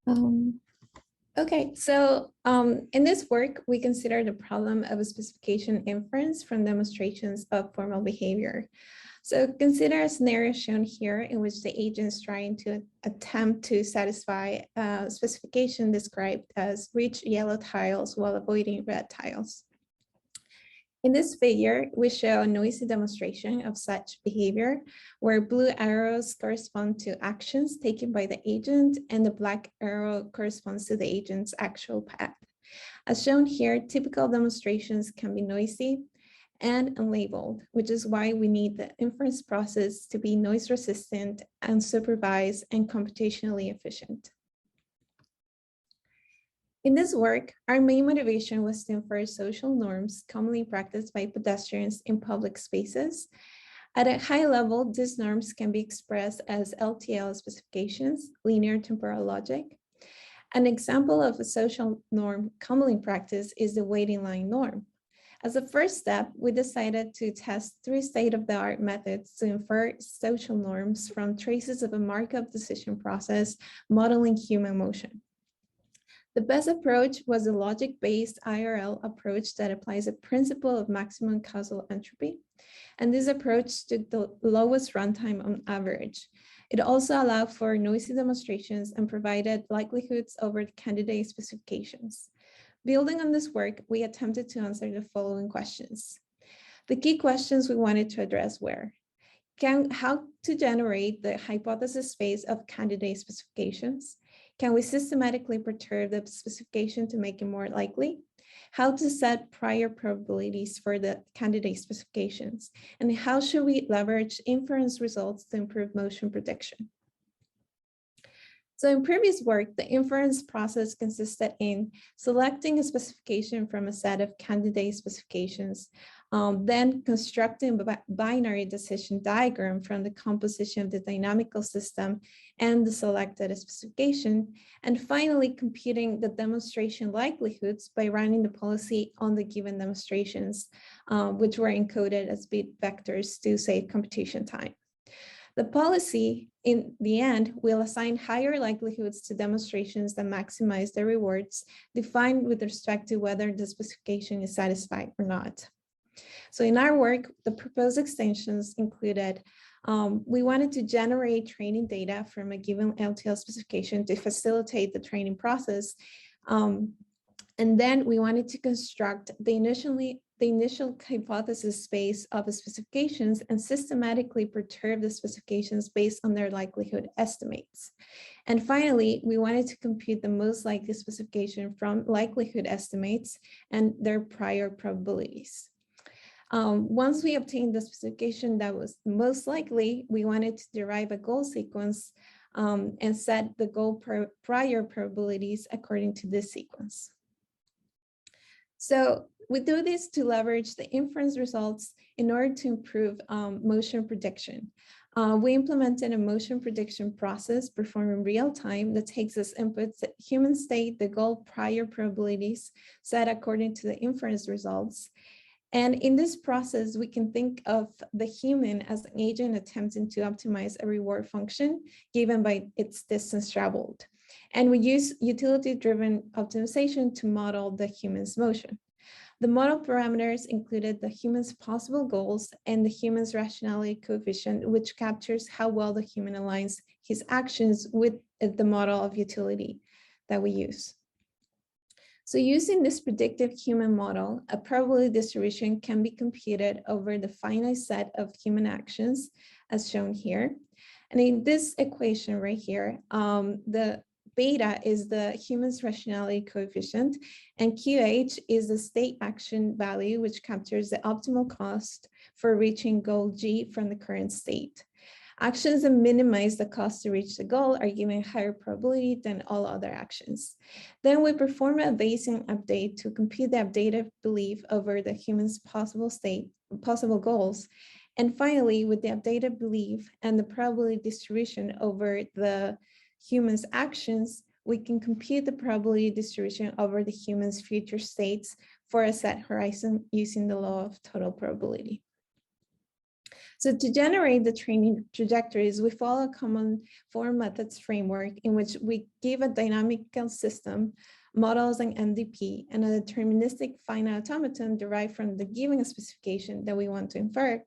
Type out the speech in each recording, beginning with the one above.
Um, okay, so in this work, we consider the problem of a specification inference from demonstrations of formal behavior. So consider a scenario shown here in which the agent is trying to attempt to satisfy a specification described as reach yellow tiles while avoiding red tiles. In this figure, we show a noisy demonstration of such behavior where blue arrows correspond to actions taken by the agent and the black arrow corresponds to the agent's actual path. As shown here, typical demonstrations can be noisy and unlabeled, which is why we need the inference process to be noise resistant, unsupervised, and computationally efficient. In this work, our main motivation was to infer social norms commonly practiced by pedestrians in public spaces. At a high level, these norms can be expressed as LTL specifications, linear temporal logic. An example of a social norm commonly practiced is the waiting line norm. As a first step, we decided to test 3 state-of-the-art methods to infer social norms from traces of a Markov decision process modeling human motion. The best approach was a logic-based IRL approach that applies a principle of maximum causal entropy. And this approach took the lowest runtime on average. It also allowed for noisy demonstrations and provided likelihoods over the candidate specifications. Building on this work, we attempted to answer the following questions. The key questions we wanted to address were, how to generate the hypothesis space of candidate specifications? Can we systematically perturb the specification to make it more likely? How to set prior probabilities for the candidate specifications? And how should we leverage inference results to improve motion prediction? So in previous work, the inference process consisted in selecting a specification from a set of candidate specifications, then constructing a binary decision diagram from the composition of the dynamical system and the selected specification, and finally computing the demonstration likelihoods by running the policy on the given demonstrations, which were encoded as bit vectors to save computation time. The policy, in the end, will assign higher likelihoods to demonstrations that maximize the rewards defined with respect to whether the specification is satisfied or not. So in our work, the proposed extensions included, we wanted to generate training data from a given LTL specification to facilitate the training process. And then we wanted to construct the initial hypothesis space of the specifications and systematically perturb the specifications based on their likelihood estimates. And finally, we wanted to compute the most likely specification from likelihood estimates and their prior probabilities. Once we obtained the specification that was most likely, we wanted to derive a goal sequence and set the goal prior probabilities according to this sequence. So we do this to leverage the inference results in order to improve motion prediction. We implemented a motion prediction process performed in real time that takes as inputs the human state, the goal prior probabilities set according to the inference results. And in this process, we can think of the human as an agent attempting to optimize a reward function given by its distance traveled. And we use utility-driven optimization to model the human's motion. The model parameters included the human's possible goals and the human's rationality coefficient, which captures how well the human aligns his actions with the model of utility that we use. So using this predictive human model, a probability distribution can be computed over the finite set of human actions as shown here. And in this equation right here, the beta is the human's rationality coefficient, and QH is the state action value, which captures the optimal cost for reaching goal G from the current state. Actions that minimize the cost to reach the goal are given higher probability than all other actions. Then we perform a Bayesian update to compute the updated belief over the human's possible goals. And finally, with the updated belief and the probability distribution over the human's actions, we can compute the probability distribution over the human's future states for a set horizon using the law of total probability. So to generate the training trajectories, we follow a common form methods framework in which we give a dynamical system, models and MDP, and a deterministic finite automaton derived from the given specification that we want to infer.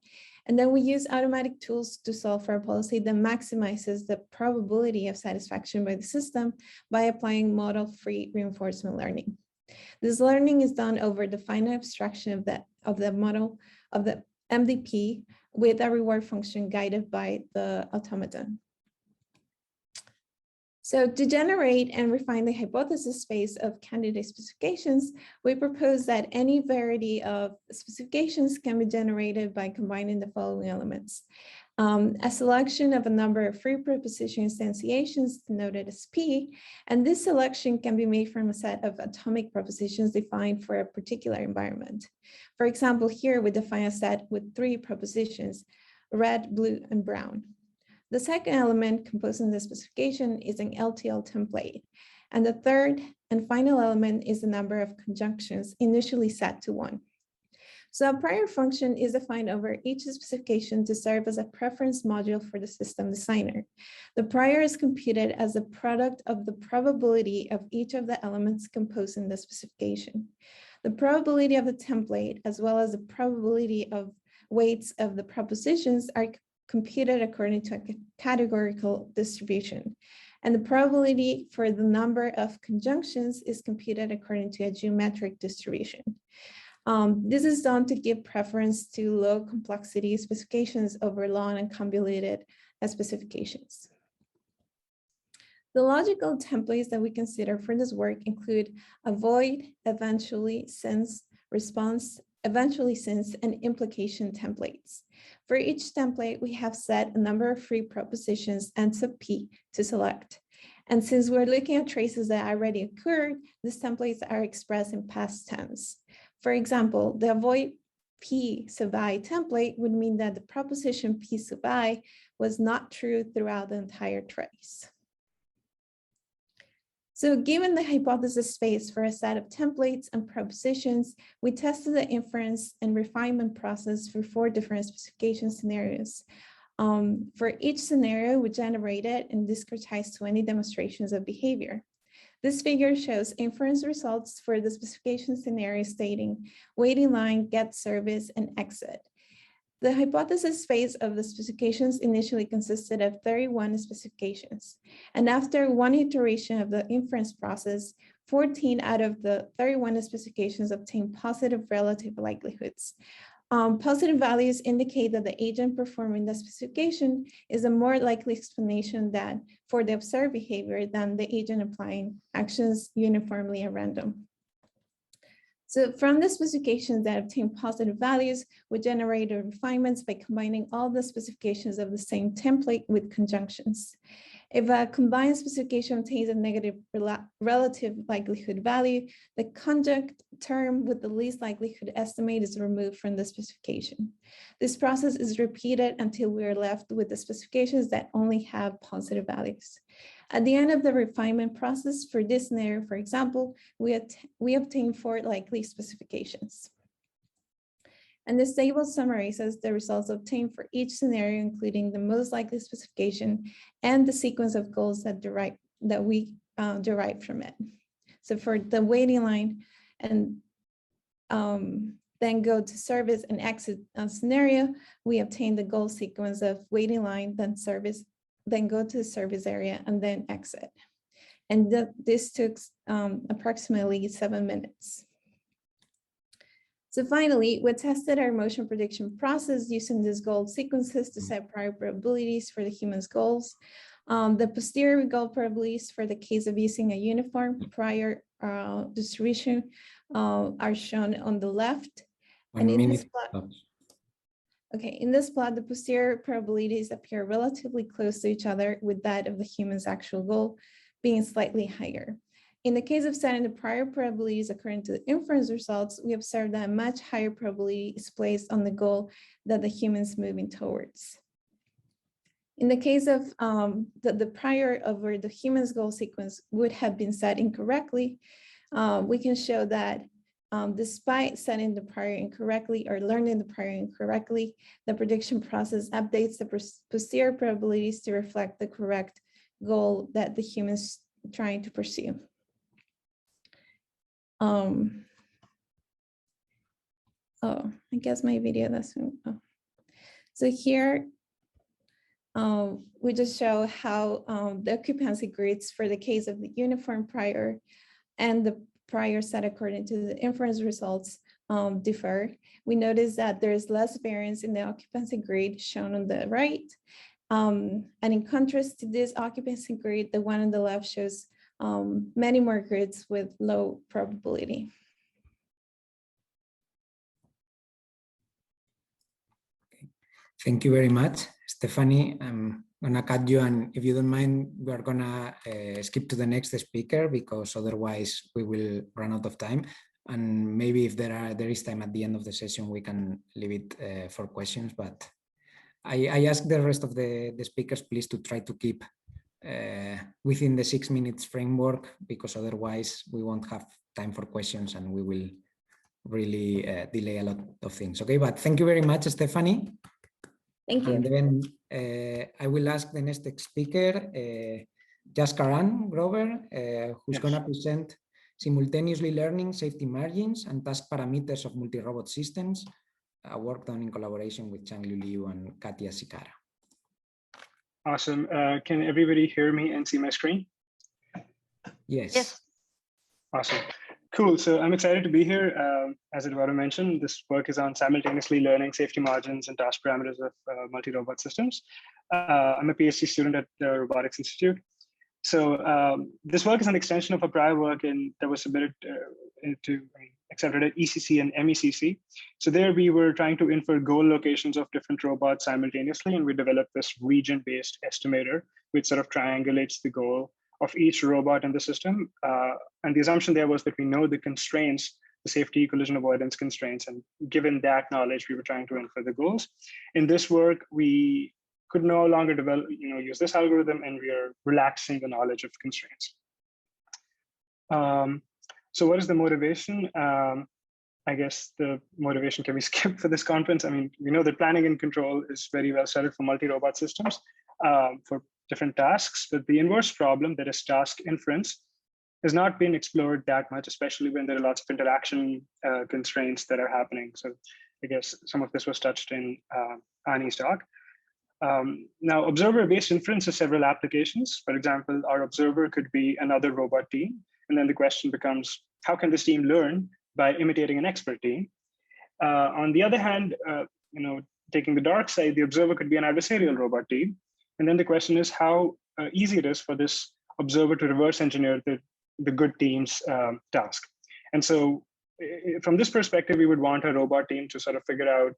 And then we use automatic tools to solve for a policy that maximizes the probability of satisfaction by the system by applying model-free reinforcement learning. This learning is done over the finite abstraction of the model of the MDP with a reward function guided by the automaton. So to generate and refine the hypothesis space of candidate specifications, we propose that any variety of specifications can be generated by combining the following elements. A selection of a number of free proposition instantiations denoted as P, and this selection can be made from a set of atomic propositions defined for a particular environment. For example, here we define a set with 3 propositions, red, blue, and brown. The second element composing the specification is an LTL template. And the third and final element is the number of conjunctions initially set to 1. So a prior function is defined over each specification to serve as a preference module for the system designer. The prior is computed as a product of the probability of each of the elements composing the specification. The probability of the template, as well as the probability of weights of the propositions, are computed according to a categorical distribution. And the probability for the number of conjunctions is computed according to a geometric distribution. This is done to give preference to low complexity specifications over long and convoluted specifications. The logical templates that we consider for this work include avoid, eventually, since, response, eventually, since, and implication templates. For each template, we have set a number of free propositions and sub P to select. And since we're looking at traces that already occurred, these templates are expressed in past tense. For example, the avoid P sub I template would mean that the proposition P sub I was not true throughout the entire trace. So given the hypothesis space for a set of templates and propositions, we tested the inference and refinement process for 4 different specification scenarios. For each scenario, we generated and discretized 20 demonstrations of behavior. This figure shows inference results for the specification scenario stating waiting line, get service, and exit. The hypothesis space of the specifications initially consisted of 31 specifications. And after 1 iteration of the inference process, 14 out of the 31 specifications obtained positive relative likelihoods. Positive values indicate that the agent performing the specification is a more likely explanation that for the observed behavior than the agent applying actions uniformly at random. So from the specifications that obtain positive values, we generated refinements by combining all the specifications of the same template with conjunctions. If a combined specification obtains a negative relative likelihood value, the conjunct term with the least likelihood estimate is removed from the specification. This process is repeated until we are left with the specifications that only have positive values. At the end of the refinement process for this scenario, for example, we obtain 4 likely specifications. And this table summarizes the results obtained for each scenario, including the most likely specification and the sequence of goals that we derive from it. So for the waiting line and then go to service and exit scenario, we obtain the goal sequence of waiting line, then service, then go to the service area, and then exit. And this took approximately 7 minutes. So finally, we tested our motion prediction process using these goal sequences to set prior probabilities for the human's goals. The posterior goal probabilities for the case of using a uniform prior distribution are shown on the left. And in this plot, in this plot, the posterior probabilities appear relatively close to each other, with that of the human's actual goal being slightly higher. In the case of setting the prior probabilities according to the inference results, we observe that a much higher probability is placed on the goal that the human's moving towards. In the case of the prior over the human's goal sequence would have been set incorrectly, we can show that Despite setting the prior incorrectly or learning the prior incorrectly, the prediction process updates the posterior probabilities to reflect the correct goal that the human's trying to pursue. Oh, I guess my video doesn't. Oh. So here, we just show how the occupancy grids for the case of the uniform prior and the prior set according to the inference results differ. We notice that there is less variance in the occupancy grid shown on the right. And in contrast to this occupancy grid, the one on the left shows many more grids with low probability. Thank you very much, Stephanie. I'm gonna cut you, and if you don't mind, we are gonna skip to the next speaker because otherwise we will run out of time. And maybe if there is time at the end of the session, we can leave it for questions. But I ask the rest of the speakers, please, to try to keep within the 6 minutes framework, because otherwise we won't have time for questions and we will really delay a lot of things. Okay, but thank you very much, Stephanie. Thank you. And then I will ask the next speaker, Jaskaran Grover, who's going to present simultaneously learning safety margins and task parameters of multi-robot systems, work done in collaboration with Changlu Liu and Katya Sikara. Awesome. Can everybody hear me and see my screen? Yes. Awesome. Cool. So I'm excited to be here. As Eduardo mentioned, this work is on simultaneously learning safety margins and task parameters of multi-robot systems. I'm a PhD student at the Robotics Institute. So this work is an extension of a prior work that was submitted accepted at ECC and MECC. So there we were trying to infer goal locations of different robots simultaneously, and we developed this region-based estimator, which sort of triangulates the goal of each robot in the system. And the assumption there was that we know the constraints, the safety collision avoidance constraints, and given that knowledge, we were trying to infer the goals. In this work, we could no longer use this algorithm, and we are relaxing the knowledge of constraints. So what is the motivation? I guess the motivation can be skipped for this conference. I mean, we know that planning and control is very well suited for multi-robot systems for different tasks, but the inverse problem, that is task inference, has not been explored that much, especially when there are lots of interaction constraints that are happening. So I guess some of this was touched in Annie's talk. Now, observer-based inference has several applications. For example, our observer could be another robot team. And then the question becomes, how can this team learn by imitating an expert team? On the other hand, taking the dark side, the observer could be an adversarial robot team. And then the question is how easy it is for this observer to reverse engineer the good team's task. And so from this perspective, we would want a robot team to sort of figure out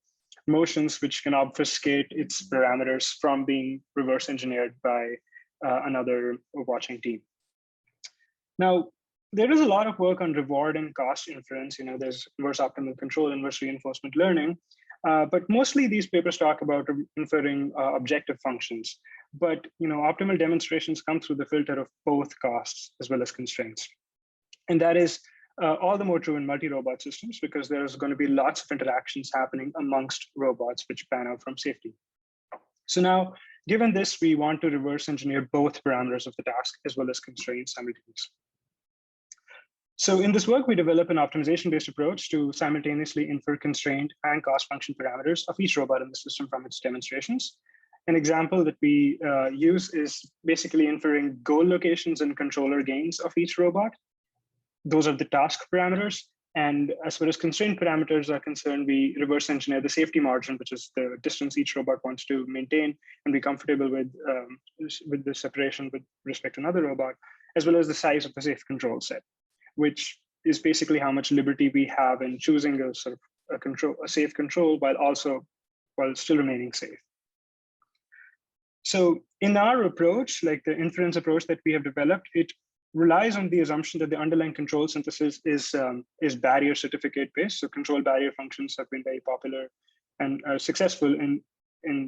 motions which can obfuscate its parameters from being reverse engineered by another watching team. Now, there is a lot of work on reward and cost inference. There's inverse optimal control, inverse reinforcement learning. But mostly these papers talk about inferring objective functions. But optimal demonstrations come through the filter of both costs as well as constraints. And that is all the more true in multi-robot systems, because there's going to be lots of interactions happening amongst robots which pan out from safety. So now, given this, we want to reverse engineer both parameters of the task as well as constraints simultaneously. So in this work, we develop an optimization-based approach to simultaneously infer constraint and cost function parameters of each robot in the system from its demonstrations. An example that we use is basically inferring goal locations and controller gains of each robot. Those are the task parameters. And as far as constraint parameters are concerned, we reverse engineer the safety margin, which is the distance each robot wants to maintain and be comfortable with the separation with respect to another robot, as well as the size of the safe control set, which is basically how much liberty we have in choosing a sort of a safe control while still remaining safe. So in our approach, like the inference approach that we have developed, it relies on the assumption that the underlying control synthesis is barrier certificate based. So control barrier functions have been very popular and are successful in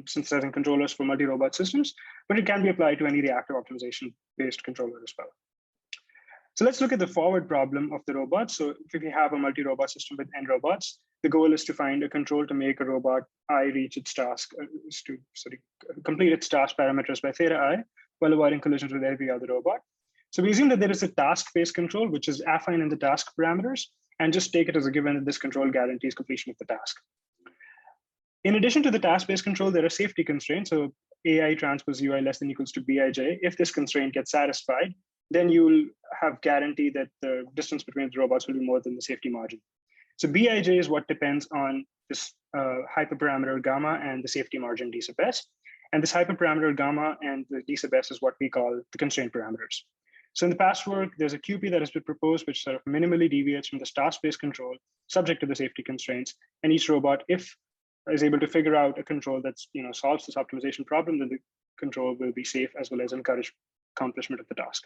synthesizing controllers for multi-robot systems, but it can be applied to any reactive optimization based controller as well. So let's look at the forward problem of the robot. So if we have a multi-robot system with n robots, the goal is to find a control to make a robot I reach its task, complete its task parameters by theta I, while avoiding collisions with every other robot. So we assume that there is a task-based control, which is affine in the task parameters, and just take it as a given that this control guarantees completion of the task. In addition to the task-based control, there are safety constraints. So AI transpose UI less than equals to Bij. If this constraint gets satisfied, then you'll have guarantee that the distance between the robots will be more than the safety margin. So Bij is what depends on this hyperparameter gamma and the safety margin d sub s. And this hyperparameter gamma and the d sub s is what we call the constraint parameters. So in the past work, there's a QP that has been proposed, which sort of minimally deviates from the task-based control subject to the safety constraints. And each robot, if is able to figure out a control that's solves this optimization problem, then the control will be safe as well as encourage accomplishment of the task.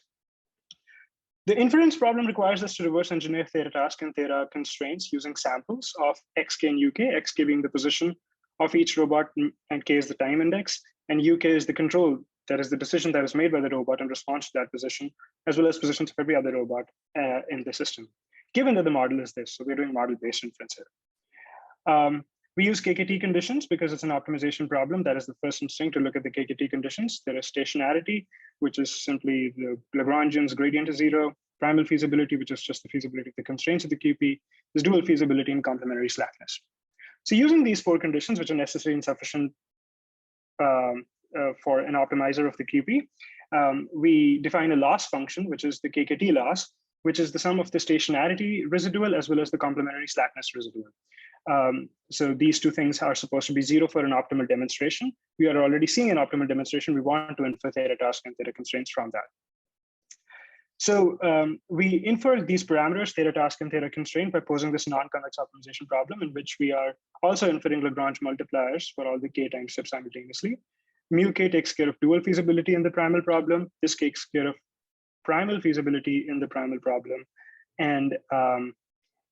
The inference problem requires us to reverse engineer theta task and theta constraints using samples of xk and uk, xk being the position of each robot and k is the time index, and uk is the control, that is the decision that is made by the robot in response to that position, as well as positions of every other robot in the system. Given that the model is this, so we're doing model-based inference here. We use KKT conditions because it's an optimization problem. That is the first instinct to look at the KKT conditions. There is stationarity, which is simply the Lagrangian's gradient is 0, primal feasibility, which is just the feasibility of the constraints of the QP, there's dual feasibility and complementary slackness. So using these 4 conditions, which are necessary and sufficient for an optimizer of the QP, we define a loss function, which is the KKT loss, which is the sum of the stationarity residual as well as the complementary slackness residual. So these 2 things are supposed to be 0 for an optimal demonstration. We are already seeing an optimal demonstration. We want to infer theta task and theta constraints from that. So we infer these parameters, theta task and theta constraint, by posing this non-convex optimization problem in which we are also inferring Lagrange multipliers for all the k time steps simultaneously. Mu k takes care of dual feasibility in the primal problem. This takes care of primal feasibility in the primal problem. And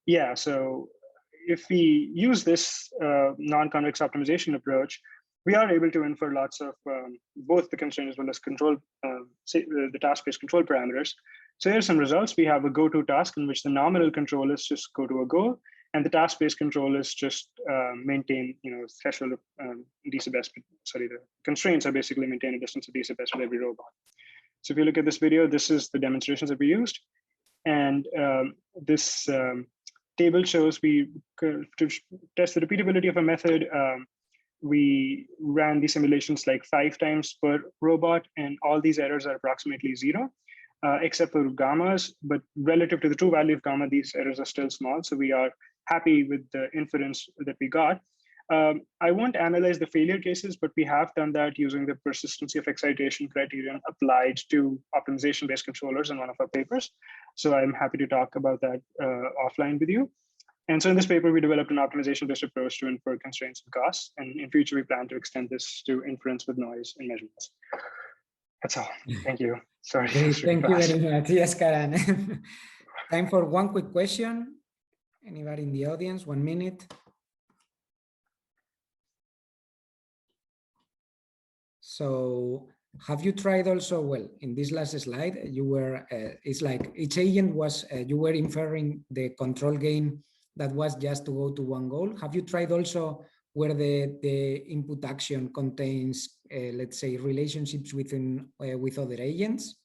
yeah, so if we use this non-convex optimization approach, we are able to infer lots of both the constraint as well as control, the task-based control parameters. So here's some results. We have a go-to task in which the nominal control is just go to a goal, and the task-based control is just maintain, threshold of d sub s. Sorry, the constraints are basically maintain a distance of d sub s with every robot. So if you look at this video, this is the demonstrations that we used, and this table shows to test the repeatability of a method. We ran these simulations like 5 times per robot, and all these errors are approximately 0, except for gammas. But relative to the true value of gamma, these errors are still small. So we are happy with the inference that we got. I won't analyze the failure cases, but we have done that using the persistency of excitation criterion applied to optimization-based controllers in one of our papers. So I'm happy to talk about that offline with you. And so in this paper, we developed an optimization-based approach to infer constraints and costs. And in future, we plan to extend this to inference with noise and measurements. That's all. Thank you. Sorry. Thank you very much. Yes, Karan. Time for one quick question. Anybody in the audience? 1 minute. So have you tried also, well, in this last slide, you were, it's like each agent was, you were inferring the control gain that was just to go to one goal. Have you tried also where the input action contains, let's say, relationships within with other agents,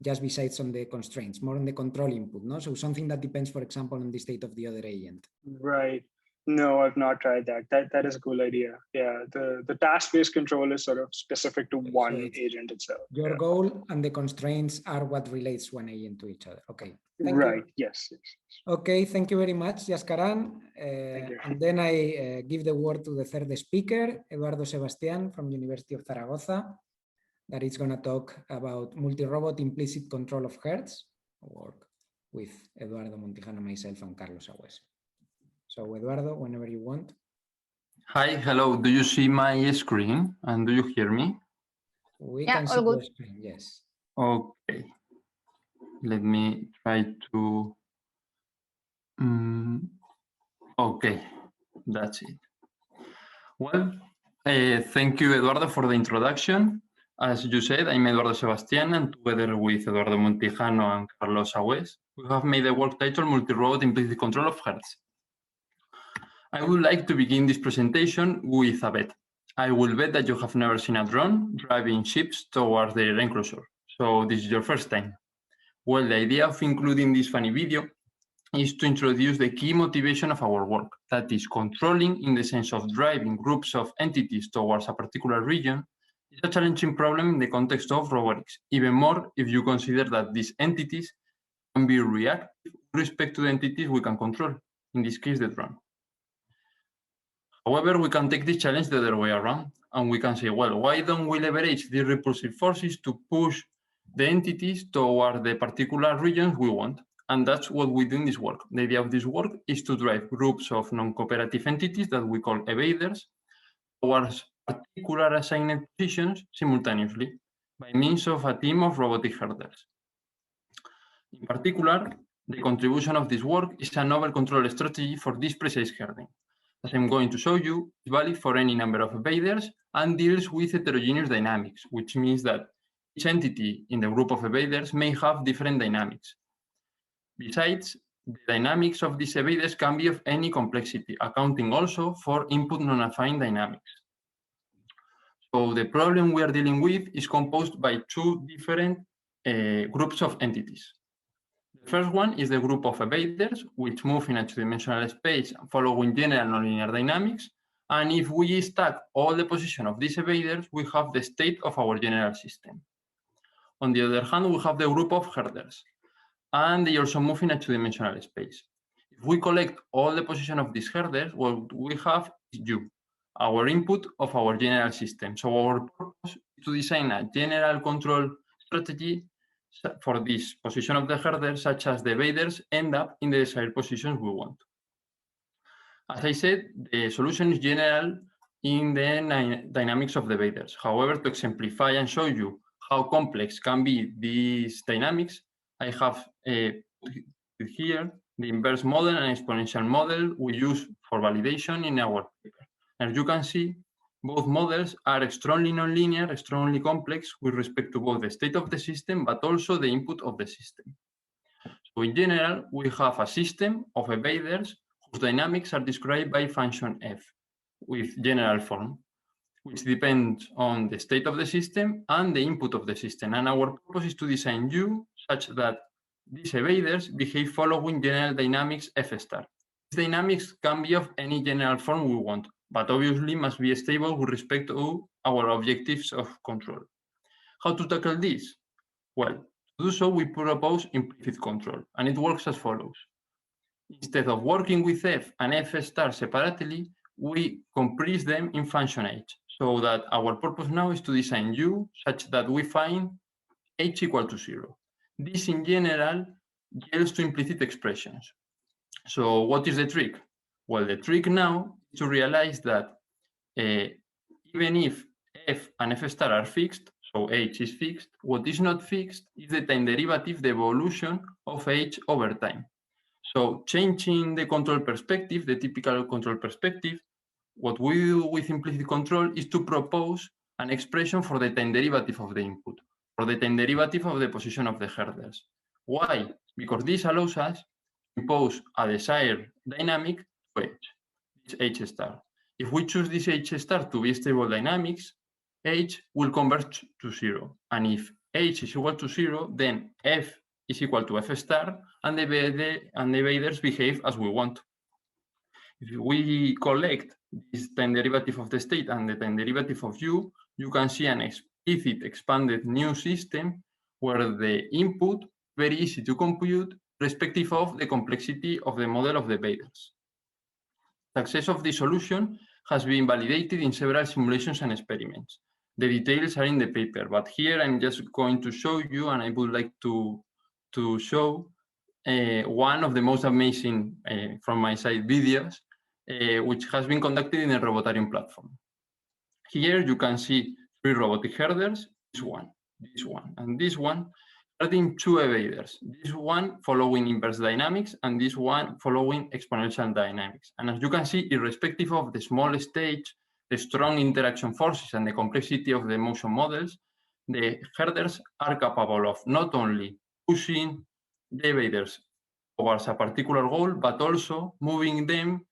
just besides on the constraints, more on the control input, no? So something that depends, for example, on the state of the other agent. Right. No, I've not tried that. That is a cool idea. Yeah, the task-based control is sort of specific to one agent itself. Your goal and the constraints are what relates one agent to each other. Okay. Thank right. you. Yes. Okay. Thank you very much, Yaskaran. And then I give the word to the third speaker, Eduardo Sebastián from University of Zaragoza, that is going to talk about multi-robot implicit control of Hertz, work with Eduardo Montijano, myself, and Carlos Agües. So Eduardo, whenever you want. Hi, hello. Do you see my screen and do you hear me? We can see your screen, yes. Okay. Let me try to. Okay, that's it. Well, thank you, Eduardo, for the introduction. As you said, I'm Eduardo Sebastián, and together with Eduardo Montijano and Carlos Agüez, we have made the work titled Multi-Robot Implicit Control of Hertz. I would like to begin this presentation with a bet. I will bet that you have never seen a drone driving ships towards their enclosure, so this is your first time. Well, the idea of including this funny video is to introduce the key motivation of our work, that is controlling in the sense of driving groups of entities towards a particular region is a challenging problem in the context of robotics, even more if you consider that these entities can be reactive with respect to the entities we can control, in this case, the drone. However, we can take this challenge the other way around, and we can say, well, why don't we leverage these repulsive forces to push the entities toward the particular regions we want? And that's what we do in this work. The idea of this work is to drive groups of non-cooperative entities that we call evaders towards particular assigned positions simultaneously by means of a team of robotic herders. In particular, the contribution of this work is a novel control strategy for this precise herding. As I'm going to show you, it's valid for any number of evaders and deals with heterogeneous dynamics, which means that each entity in the group of evaders may have different dynamics. Besides, the dynamics of these evaders can be of any complexity, accounting also for input non-affine dynamics. So the problem we are dealing with is composed by two different groups of entities. The first one is the group of evaders, which move in a two-dimensional space following general nonlinear dynamics. And if we stack all the positions of these evaders, we have the state of our general system. On the other hand, we have the group of herders, and they also move in a two-dimensional space. If we collect all the positions of these herders, what we have is U, our input of our general system. So our purpose is to design a general control strategy for this position of the herders, such as the evaders end up in the desired positions we want. As I said, the solution is general in the dynamics of the evaders. However, to exemplify and show you how complex can be these dynamics, I have here the inverse model and exponential model we use for validation in our paper. As you can see, both models are extremely nonlinear, extremely complex with respect to both the state of the system, but also the input of the system. So in general, we have a system of evaders whose dynamics are described by function f with general form, which depends on the state of the system and the input of the system. And our purpose is to design U such that these evaders behave following general dynamics f star. These dynamics can be of any general form we want, but obviously must be stable with respect to our objectives of control. How to tackle this? Well, to do so, we propose implicit control, and it works as follows. Instead of working with f and f star separately, we compress them in function h, so that our purpose now is to design U such that we find h equal to 0. This, in general, yields to implicit expressions. So what is the trick? Well, the trick now is to realize that even if f and f star are fixed, so h is fixed, what is not fixed is the time derivative, the evolution of h over time. So changing the control perspective, the typical control perspective, what we do with implicit control is to propose an expression for the time derivative of the input, for the time derivative of the position of the herders. Why? Because this allows us to impose a desired dynamic to h, this h star. If we choose this h star to be stable dynamics, h will converge to 0. And if h is equal to 0, then f is equal to f star, and the evaders behave as we want. If we collect this time derivative of the state and the time derivative of U, you can see an explicit expanded new system where the input very easy to compute, respective of the complexity of the model of the evaders. Success of this solution has been validated in several simulations and experiments. The details are in the paper, but here I'm just going to show you, and I would like to show one of the most amazing, from my side, videos, which has been conducted in a Robotarium platform. Here you can see 3 robotic herders, this one, and this one, starting 2 evaders. This one following inverse dynamics, and this one following exponential dynamics. And as you can see, irrespective of the small stage, the strong interaction forces, and the complexity of the motion models, the herders are capable of not only pushing the evaders towards a particular goal, but also moving them,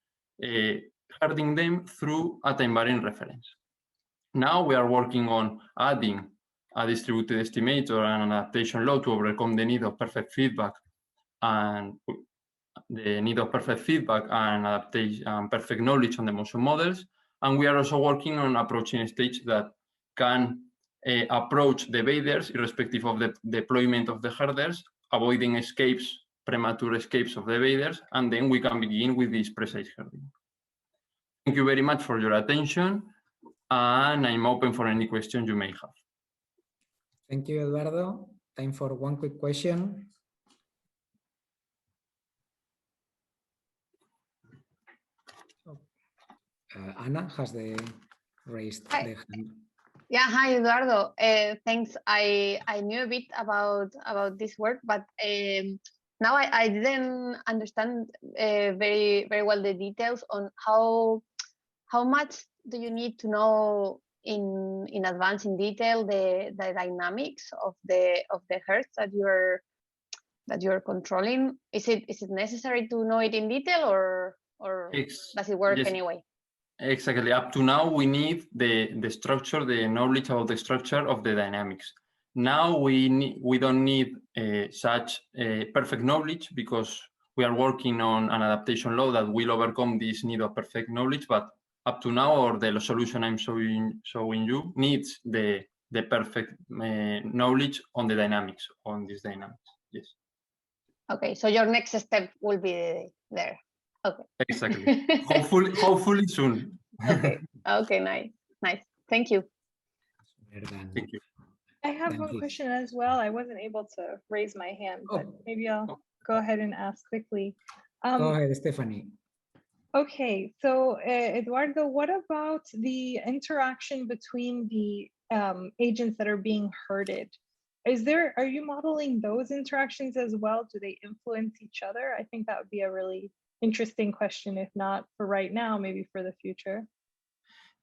herding them through a time-varying reference. Now we are working on adding a distributed estimator and an adaptation law to overcome the need of perfect feedback and adaptation and perfect knowledge on the motion models. And we are also working on approaching a stage that can approach the evaders irrespective of the deployment of the herders, avoiding escapes, premature escapes of the evaders, and then we can begin with this precise herding. Thank you very much for your attention, and I'm open for any questions you may have. Thank you, Eduardo. Time for one quick question. Anna has raised the hand. Yeah, hi Eduardo. Thanks. I knew a bit about this work, but now I didn't understand very well the details on how much do you need to know in advance in detail the dynamics of the herds that you're controlling. Is it necessary to know it in detail, or does it work anyway? Exactly. Up to now, we need the structure, the knowledge about the structure of the dynamics. Now we don't need such perfect knowledge, because we are working on an adaptation law that will overcome this need of perfect knowledge. But up to now, or the solution I'm showing you needs the perfect knowledge on the dynamics, on these dynamics. Yes. Okay. So your next step will be there. Okay. Exactly. hopefully soon. Okay. Okay. Nice. Thank you. Thank you. I have one question as well. I wasn't able to raise my hand, but maybe I'll go ahead and ask quickly. Go ahead, Stephanie. Okay, so Eduardo, what about the interaction between the agents that are being herded? Are you modeling those interactions as well? Do they influence each other? I think that would be a really interesting question, if not for right now, maybe for the future.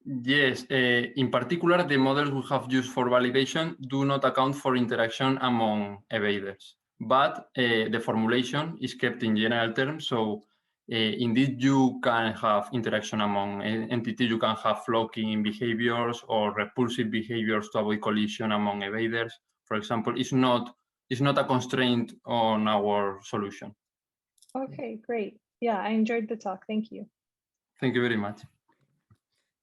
Yes, in particular, the models we have used for validation do not account for interaction among evaders, but the formulation is kept in general terms. So indeed, you can have interaction among entities. You can have flocking behaviors or repulsive behaviors to avoid collision among evaders. For example, it's not a constraint on our solution. Okay, great. Yeah, I enjoyed the talk. Thank you. Thank you very much.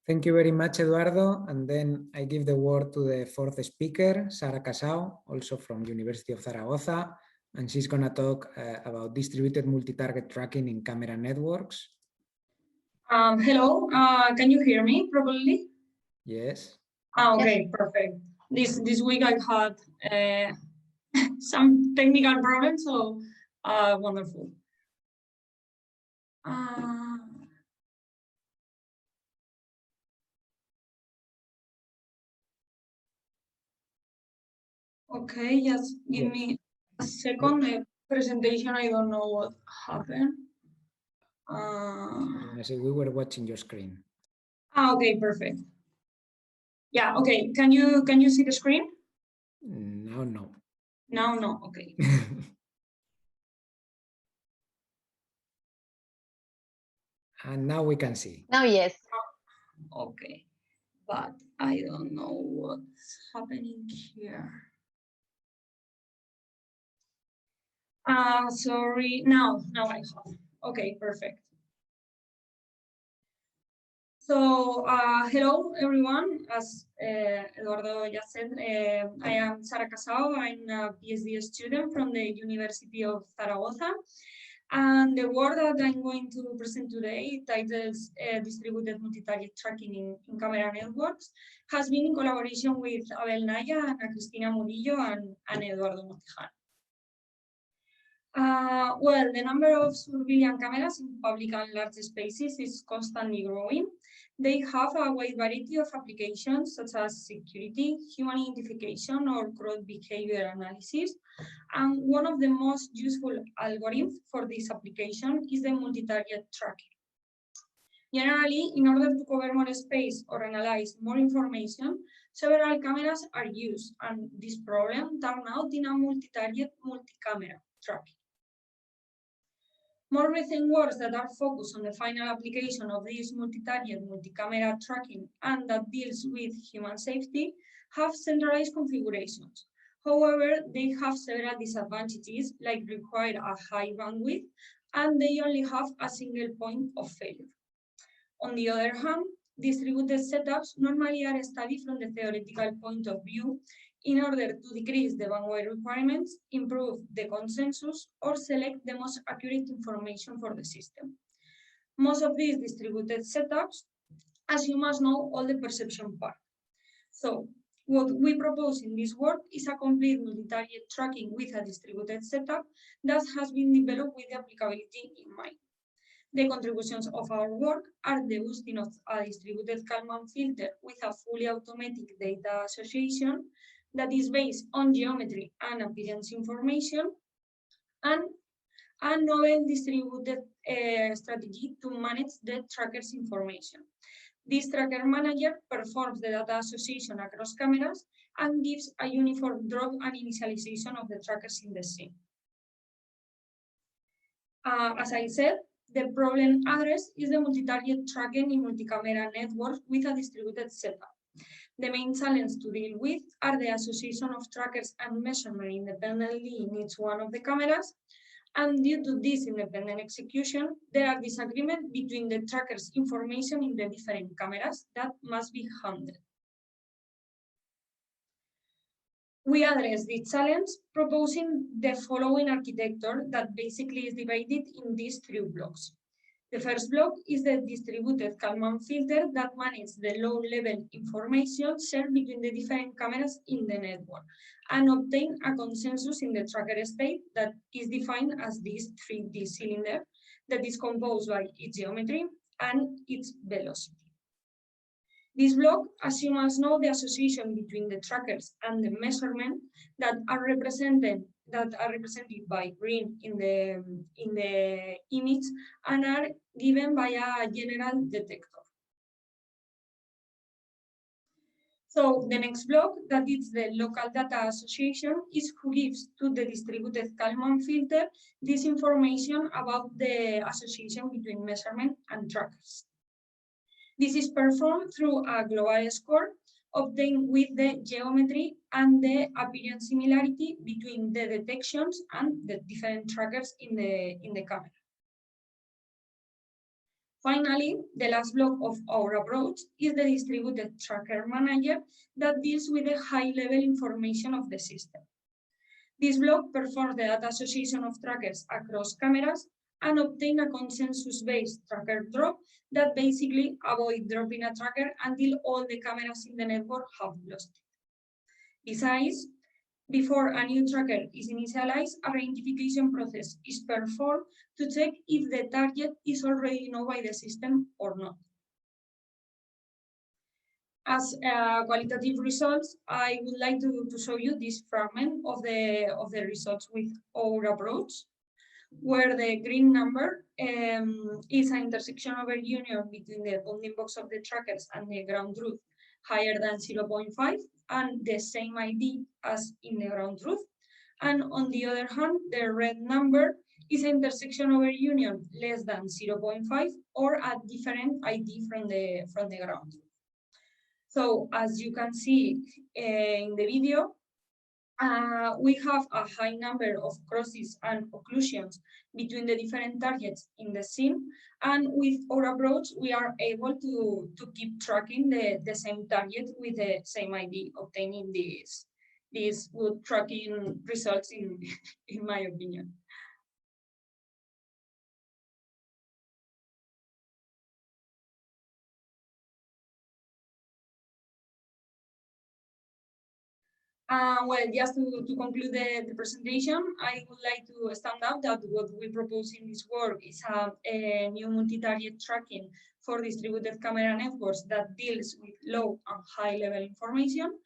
Thank you very much, Eduardo. And then I give the word to the fourth speaker, Sara Casao, also from University of Zaragoza. And she's going to talk about distributed multi-target tracking in camera networks. Hello, can you hear me properly? Yes. Okay, perfect. This week I had some technical problems, so wonderful. Okay, just give me a second. The presentation, I don't know what happened. We were watching your screen. Okay, perfect. Yeah, okay. Can you see the screen? Now, no. Now, no. Okay. And now we can see. Now, yes. Okay, but I don't know what's happening here. Sorry. Now I have. Okay, perfect. So, hello everyone. As Eduardo just said, I am Sara Casao. I'm a PhD student from the University of Zaragoza. And the work that I'm going to present today, titled Distributed Multi-Target Tracking in Camera Networks, has been in collaboration with Abel Naya, Ana Cristina Murillo, and Eduardo Montejano. Well, the number of surveillance cameras in public and large spaces is constantly growing. They have a wide variety of applications, such as security, human identification, or crowd behavior analysis. And one of the most useful algorithms for this application is the multi-target tracking. Generally, in order to cover more space or analyze more information, several cameras are used, and this problem turned out in a multi-target, multi-camera tracking. More recent works that are focused on the final application of this multi-target, multi-camera tracking and that deals with human safety have centralized configurations. However, they have several disadvantages, like require a high bandwidth, and they only have a single point of failure. On the other hand, distributed setups normally are studied from the theoretical point of view in order to decrease the bandwidth requirements, improve the consensus, or select the most accurate information for the system. Most of these distributed setups, as you must know, all the perception part. So what we propose in this work is a complete multi-target tracking with a distributed setup that has been developed with the applicability in mind. The contributions of our work are the boosting of a distributed Kalman filter with a fully automatic data association that is based on geometry and appearance information, and a novel distributed strategy to manage the tracker's information. This tracker manager performs the data association across cameras and gives a uniform drop and initialization of the trackers in the scene. As I said, the problem addressed is the multi-target tracking in multi-camera networks with a distributed setup. The main challenge to deal with are the association of trackers and measurement independently in each one of the cameras. And due to this independent execution, there are disagreements between the tracker's information in the different cameras that must be handled. We address this challenge proposing the following architecture that basically is divided in these three blocks. The first block is the distributed Kalman filter that manages the low-level information shared between the different cameras in the network and obtain a consensus in the tracker state that is defined as this 3D cylinder that is composed by its geometry and its velocity. This block assumes now the association between the trackers and the measurement that are represented by green in the image and are given by a general detector. So the next block, that is the local data association, is who gives to the distributed Kalman filter this information about the association between measurement and trackers. This is performed through a global score obtained with the geometry and the appearance similarity between the detections and the different trackers in the camera. Finally, the last block of our approach is the distributed tracker manager that deals with the high-level information of the system. This block performs the data association of trackers across cameras and obtain a consensus-based tracker drop that basically avoid dropping a tracker until all the cameras in the network have lost it. Besides, before a new tracker is initialized, a identification process is performed to check if the target is already known by the system or not. As qualitative results, I would like to show you this fragment of the results with our approach, where the green number is an intersection over union between the bounding box of the trackers and the ground truth higher than 0.5 and the same ID as in the ground truth. And on the other hand, the red number is an intersection over union less than 0.5 or a different ID from the ground truth. So as you can see in the video, we have a high number of crosses and occlusions between the different targets in the scene, and with our approach we are able to keep tracking the same target with the same ID, obtaining these good tracking results in my opinion. Well, just to conclude the presentation, I would like to stand out that what we propose in this work is a new multi-target tracking for distributed camera networks that deals with low and high level information.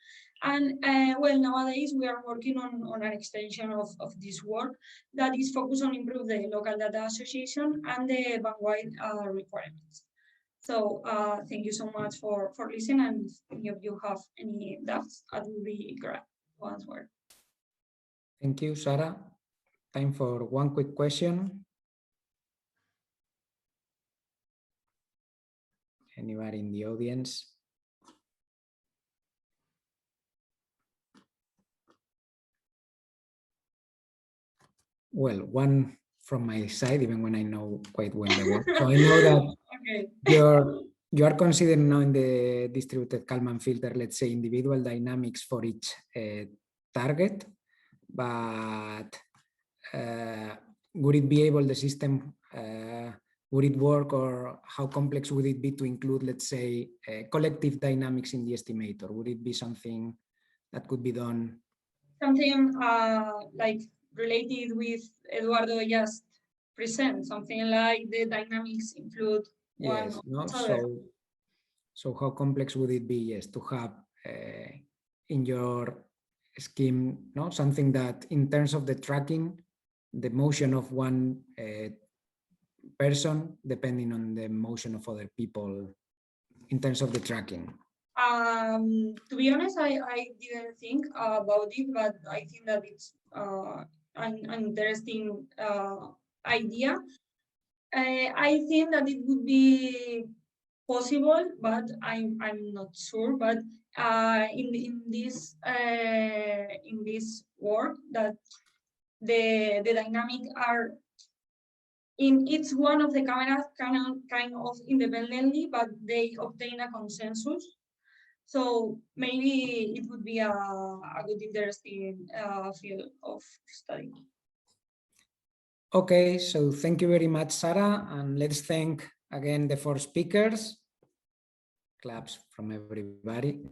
And well, nowadays we are working on an extension of this work that is focused on improving the local data association and the bandwidth requirements. So thank you so much for listening, and if any of you have any doubts, I will be glad to answer. Thank you, Sarah. Time for one quick question. Anybody in the audience? Well, one from my side, even when I know quite well the work. So I know that Okay. you are considering now in the distributed Kalman filter, let's say, individual dynamics for each target, but would it be able, the system, would it work, or how complex would it be to include, let's say, collective dynamics in the estimator? Would it be something that could be done? Something like related with Eduardo just present, something like the dynamics include one Yes, or no? other. So how complex would it be, yes, to have in your scheme, no, something that in terms of the tracking, the motion of one person depending on the motion of other people in terms of the tracking? To be honest, I didn't think about it, but I think that it's an interesting idea. I think that it would be possible, but I'm not sure. But in this work, that the dynamic are in each one of the cameras kind of independently, but they obtain a consensus. So maybe it would be a good, interesting field of study. Okay, so thank you very much, Sarah, and let's thank again the 4 speakers. Claps from everybody.